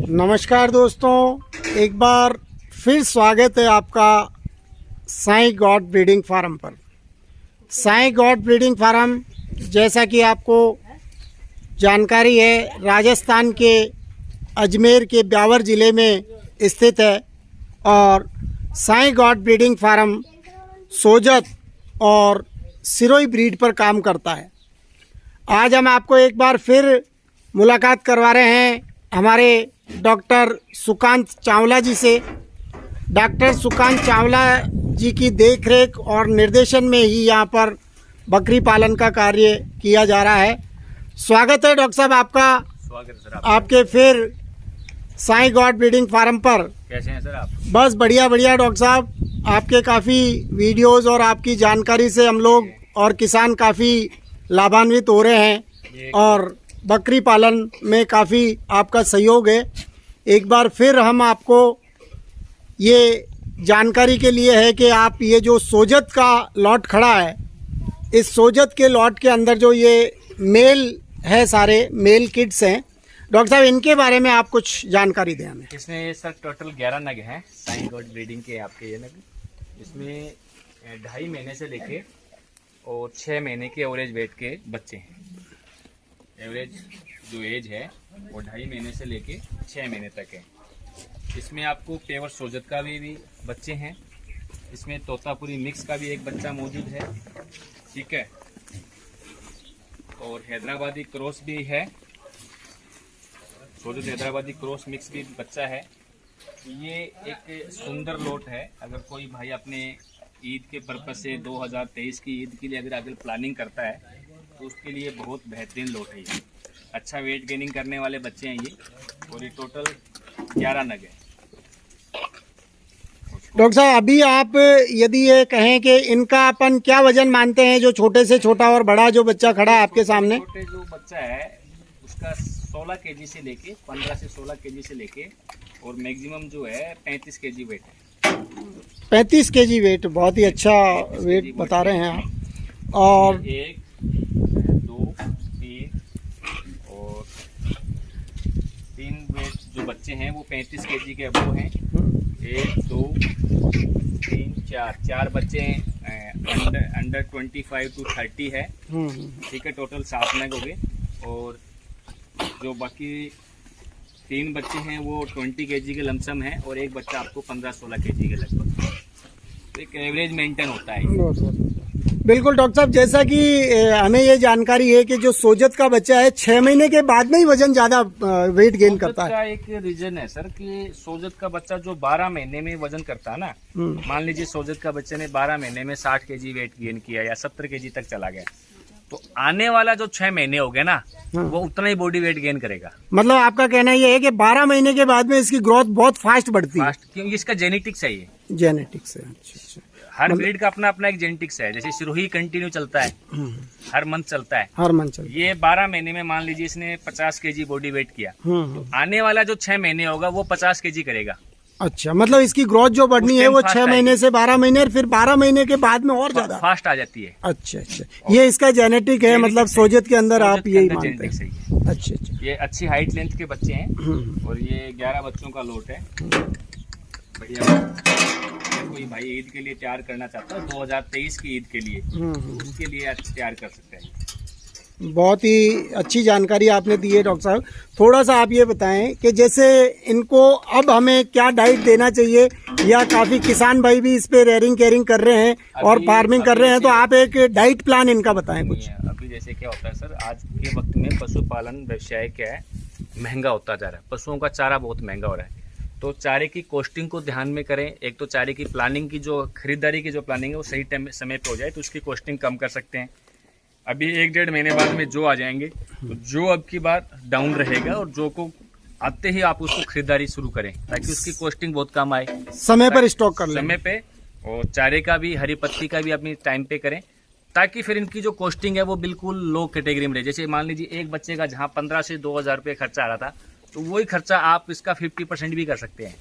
नमस्कार दोस्तों, एक बार फिर स्वागत है आपका साईं गॉड ब्रीडिंग फार्म पर। साईं गॉड ब्रीडिंग फार्म, जैसा कि आपको जानकारी है, राजस्थान के अजमेर के ब्यावर ज़िले में स्थित है और Sai goat breeding farm Sojat और सिरोही ब्रीड पर काम करता है। आज हम आपको एक बार फिर मुलाकात करवा रहे हैं हमारे डॉक्टर सुकांत चावला जी से। डॉक्टर सुकांत चावला जी की देखरेख और निर्देशन में ही यहाँ पर बकरी पालन का कार्य किया जा रहा है। स्वागत है डॉक्टर साहब आपका। स्वागत है सर आपके फिर साईं गॉड ब्रीडिंग फार्म पर। कैसे हैं सर आप? बस बढ़िया बढ़िया डॉक्टर साहब, आपके काफ़ी वीडियोस और आपकी जानकारी से हम लोग और किसान काफ़ी लाभान्वित हो रहे हैं और बकरी पालन में काफ़ी आपका सहयोग है। एक बार फिर हम आपको ये जानकारी के लिए है कि आप ये जो सोजत का लॉट खड़ा है, इस सोजत के लॉट के अंदर जो ये मेल है, सारे मेल किड्स हैं, डॉक्टर साहब इनके बारे में आप कुछ जानकारी दें हमें। इसमें सर टोटल 11 नग हैं साईं गॉड ब्रीडिंग के आपके ये नग। इसमें 2.5 महीने से लेके और 6 महीने के एवरेज वेट के बच्चे हैं। एवरेज जो एज है वो 2.5 महीने से लेके 6 महीने तक है। इसमें आपको पेवर सोजत का भी बच्चे हैं। इसमें तोतापुरी मिक्स का भी एक बच्चा मौजूद है, ठीक है, और हैदराबादी क्रॉस भी है। सोजत हैदराबादी क्रॉस मिक्स भी बच्चा है। ये एक सुंदर लोट है। अगर कोई भाई अपने ईद के पर्पज से 2023 की ईद के लिए अगर प्लानिंग करता है तो उसके लिए बहुत बेहतरीन लोट है। ये अच्छा वेट गेनिंग करने वाले बच्चे हैं ये, और ये टोटल 11 नग है। डॉक्टर साहब अभी आप यदि ये कहें कि इनका अपन क्या वजन मानते हैं, जो छोटे से छोटा और बड़ा जो बच्चा खड़ा है आपके सामने? छोटे जो बच्चा है उसका 16 केजी से लेके 15 से 16 केजी से लेके और मैक्सिमम जो है 35 केजी वेट है। 35 केजी वेट, बहुत ही अच्छा वेट बता रहे हैं आप। और 1 2 3 और 3 वेट जो बच्चे हैं वो 35 केजी के अबव हैं। 1 2 3 4 बच्चे हैं अंडर 25 to 30 है, ठीक है। टोटल 7 नग हो गए और जो बाकी 3 बच्चे हैं वो 20 केजी के लमसम हैं और एक बच्चा आपको 15-16 केजी के लगभग। तो एक एवरेज मेंटेन होता है। बिल्कुल डॉक्टर साहब, जैसा कि हमें ये जानकारी है कि जो सोजत का बच्चा है 6 महीने के बाद में ही वजन ज्यादा वेट गेन करता है। का एक रीजन है सर कि सोजत का बच्चा जो 12 महीने में वजन करता है ना, मान लीजिए सोजत का बच्चे ने 12 महीने में 60 केजी वेट गेन किया या 70 केजी तक चला गया, तो आने वाला जो 6 महीने हो गए ना, वो उतना ही बॉडी वेट गेन करेगा। मतलब आपका कहना ये है कि 12 महीने के बाद में इसकी ग्रोथ बहुत फास्ट बढ़ती है? क्योंकि इसका जेनेटिक्स है, ये जेनेटिक्स है। अच्छा। हर ब्रीड का अपना अपना एक जेनेटिक्स है। जैसे सिरोही कंटिन्यू चलता है, हर मंथ चलता है, हर मंथ चलता है। ये 12 महीने में मान लीजिए इसने 50 केजी बॉडी वेट किया, तो आने वाला जो 6 महीने होगा वो 50 केजी करेगा। अच्छा, मतलब इसकी ग्रोथ जो बढ़नी है वो 6 महीने से 12 महीने और फिर 12 महीने के बाद में और ज्यादा फास्ट आ जाती है। अच्छा, ये इसका जेनेटिक है, मतलब सोजत के अंदर आप यही मानते हैं? अच्छा। ये अच्छी हाइट लेंथ के बच्चे हैं और ये 11 बच्चों का लोट है। बढ़िया। कोई भाई ईद के लिए तैयार करना चाहता है 2023 की ईद के लिए, तो उसके लिए तैयार कर सकते हैं। बहुत ही अच्छी जानकारी आपने दी है डॉक्टर साहब। थोड़ा सा आप ये बताएं कि जैसे इनको अब हमें क्या डाइट देना चाहिए, या काफी किसान भाई भी इस पे रेयरिंग केयरिंग कर रहे हैं और फार्मिंग कर रहे हैं, तो आप एक डाइट प्लान इनका बताएं कुछ। अभी जैसे क्या होता है सर, आज के वक्त में पशुपालन व्यवसाय क्या है, महंगा होता जा रहा है। पशुओं का चारा बहुत महंगा हो रहा है, तो चारे की कॉस्टिंग को ध्यान में करें। एक तो चारे की प्लानिंग की जो खरीदारी की जो प्लानिंग है वो सही टाइम समय पे हो जाए तो उसकी कॉस्टिंग कम कर सकते हैं। अभी 1-1.5 महीने बाद में जो आ जाएंगे, तो जो अब की बार डाउन रहेगा और जो को आते ही आप उसको खरीदारी शुरू करें ताकि उसकी कॉस्टिंग बहुत कम आए। समय पर स्टॉक कर लें, समय पे, और चारे का भी, हरी पत्ती का भी अपनी टाइम पे करें ताकि फिर इनकी जो कॉस्टिंग है वो बिल्कुल लो कैटेगरी में रहे। जैसे मान लीजिए एक बच्चे का जहाँ 15 से 2000 रुपये खर्चा आ रहा था, तो वही खर्चा आप इसका 50% भी कर सकते हैं।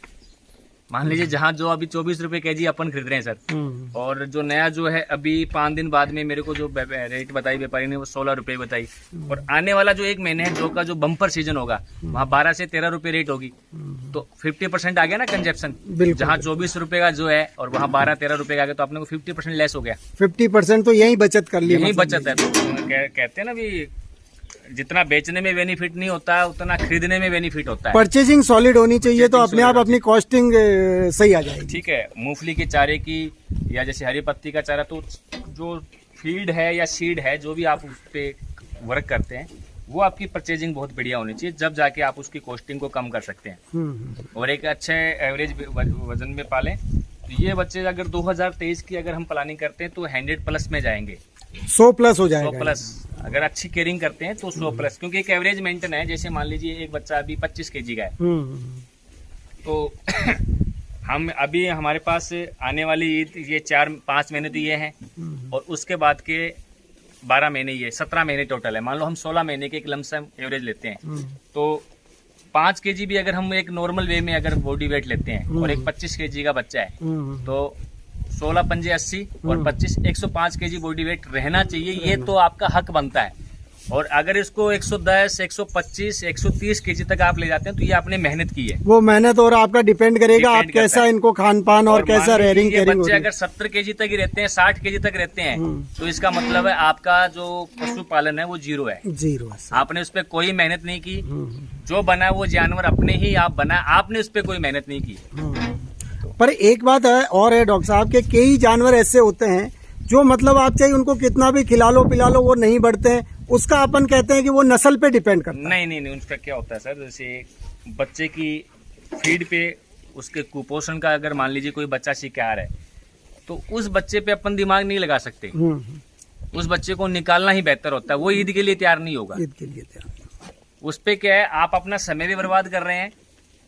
मान लीजिए जहाँ जो अभी 24 रुपए केजी अपन खरीद रहे हैं सर, और जो नया जो है अभी 5 दिन बाद में मेरे को जो रेट बताई व्यापारी ने वो 16 रुपए बताई, और आने वाला जो 1 महीने है जो का जो बम्पर सीजन होगा वहाँ 12 से 13 रुपए रेट होगी, तो 50% आ गया ना कंजप्शन। जहाँ 24 रुपए का जो है और वहाँ 12-13 रुपए का आ गया, तो अपने को 50% लेस हो गया। 50% तो यही बचत कर ली, यही बचत है। तो कहते हैं ना भी जितना बेचने में बेनिफिट नहीं होता उतना खरीदने में बेनिफिट होता है। परचेजिंग सॉलिड होनी चाहिए, तो अपने आप अपनी कॉस्टिंग सही आ जाएगी। ठीक है, मूंगफली के चारे की या जैसे हरी पत्ती का चारा, तो जो फीड है या सीड है जो भी आप उस पे वर्क करते हैं वो आपकी परचेजिंग बहुत बढ़िया होनी चाहिए, जब जाके आप उसकी कॉस्टिंग को कम कर सकते हैं और एक अच्छे एवरेज वजन में पालें। तो ये बच्चे अगर 2023 की अगर हम प्लानिंग करते हैं तो 100+ में जाएंगे, 100+ हो जाएगा। 100+, अगर अच्छी केयरिंग करते हैं तो 100+, क्योंकि एक एवरेज मेंटेन है। जैसे मान लीजिए एक बच्चा अभी 25 kg का है, तो हम अभी हमारे पास आने वाली ईद ये 4-5 महीने तो ये हैं, और उसके बाद के 12 महीने ये 17 महीने टोटल है। मान लो हम 16 महीने के एक लमसम एवरेज लेते हैं, तो 5 kg भी अगर हम एक नॉर्मल वे में अगर बॉडी वेट लेते हैं और एक 25 kg का बच्चा है, तो 16×5 = 80 और 25 105 kg बॉडी वेट रहना चाहिए। ये तो आपका हक बनता है। और अगर इसको 110, 125, 130 kg तक आप ले जाते हैं तो ये आपने मेहनत की है। वो मेहनत और आपका डिपेंड करेगा आप कैसा इनको खान पान और कैसा रेयरिंग केयरिंग। बच्चे अगर 70 kg तक ही रहते हैं, 60 kg तक रहते हैं, तो इसका मतलब है आपका जो पशुपालन है वो जीरो है। आपने उस पर कोई मेहनत नहीं की, जो बना वो जानवर अपने ही आप बना, आपने उस पर कोई मेहनत नहीं की। पर एक बात है और है डॉक्टर साहब के कई जानवर ऐसे होते हैं जो मतलब आप चाहे उनको कितना भी खिला लो पिला लो वो नहीं बढ़ते हैं, उसका अपन कहते हैं कि वो नस्ल पे डिपेंड करता है। नहीं, उसका क्या होता है सर, जैसे बच्चे की फीड पे उसके कुपोषण का अगर मान लीजिए कोई बच्चा शिकार है, तो उस बच्चे पे अपन दिमाग नहीं लगा सकते। उस बच्चे को निकालना ही बेहतर होता है, वो ईद के लिए तैयार नहीं होगा। ईद के लिए तैयार, उस पे क्या है, आप अपना समय भी बर्बाद कर रहे हैं,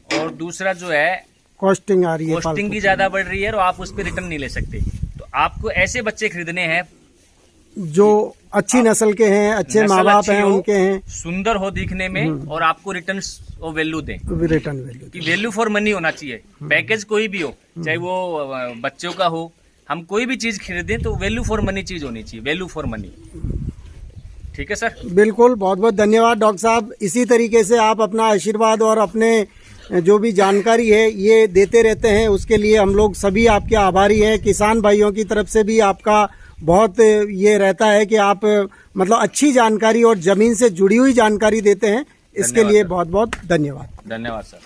और दूसरा जो है कॉस्टिंग आ रही है, कॉस्टिंग भी ज्यादा बढ़ रही है, और आप उस पर रिटर्न नहीं ले सकते। तो आपको ऐसे बच्चे खरीदने हैं जो अच्छी नस्ल के हैं, अच्छे माँ बाप हैं उनके हैं, सुंदर हो दिखने में, और आपको रिटर्न और वैल्यू दें। रिटर्न वैल्यू कि वैल्यू फॉर मनी होना चाहिए। पैकेज कोई भी हो, चाहे वो बच्चों का हो, हम कोई भी चीज खरीदें तो वैल्यू फॉर मनी चीज होनी चाहिए, वैल्यू फॉर मनी। ठीक है सर, बिल्कुल। बहुत बहुत धन्यवाद डॉक्टर साहब। इसी तरीके से आप अपना आशीर्वाद और अपने जो भी जानकारी है ये देते रहते हैं, उसके लिए हम लोग सभी आपके आभारी हैं। किसान भाइयों की तरफ से भी आपका बहुत ये रहता है कि आप मतलब अच्छी जानकारी और जमीन से जुड़ी हुई जानकारी देते हैं, इसके लिए बहुत बहुत धन्यवाद। धन्यवाद सर।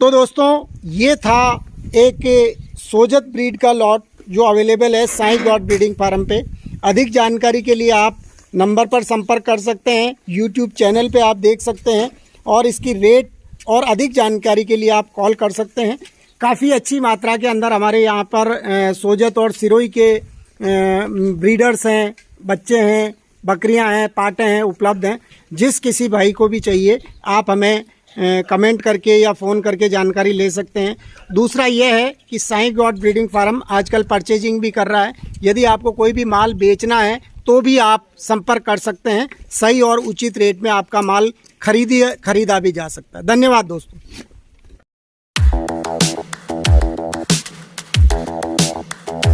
तो दोस्तों ये था एक सोजत ब्रीड का लॉट जो अवेलेबल है साई गॉड ब्रीडिंग फार्म पे। अधिक जानकारी के लिए आप नंबर पर संपर्क कर सकते हैं, यूट्यूब चैनल पे आप देख सकते हैं, और इसकी रेट और अधिक जानकारी के लिए आप कॉल कर सकते हैं। काफ़ी अच्छी मात्रा के अंदर हमारे यहाँ पर सोजत और सिरोही के ब्रीडर्स हैं, बच्चे हैं, बकरियां हैं, पाटे हैं उपलब्ध हैं। जिस किसी भाई को भी चाहिए आप हमें कमेंट करके या फ़ोन करके जानकारी ले सकते हैं। दूसरा यह है कि साई गॉड ब्रीडिंग फार्म आजकल परचेजिंग भी कर रहा है। यदि आपको कोई भी माल बेचना है तो भी आप संपर्क कर सकते हैं, सही और उचित रेट में आपका माल खरीदा भी जा सकता है। धन्यवाद दोस्तों।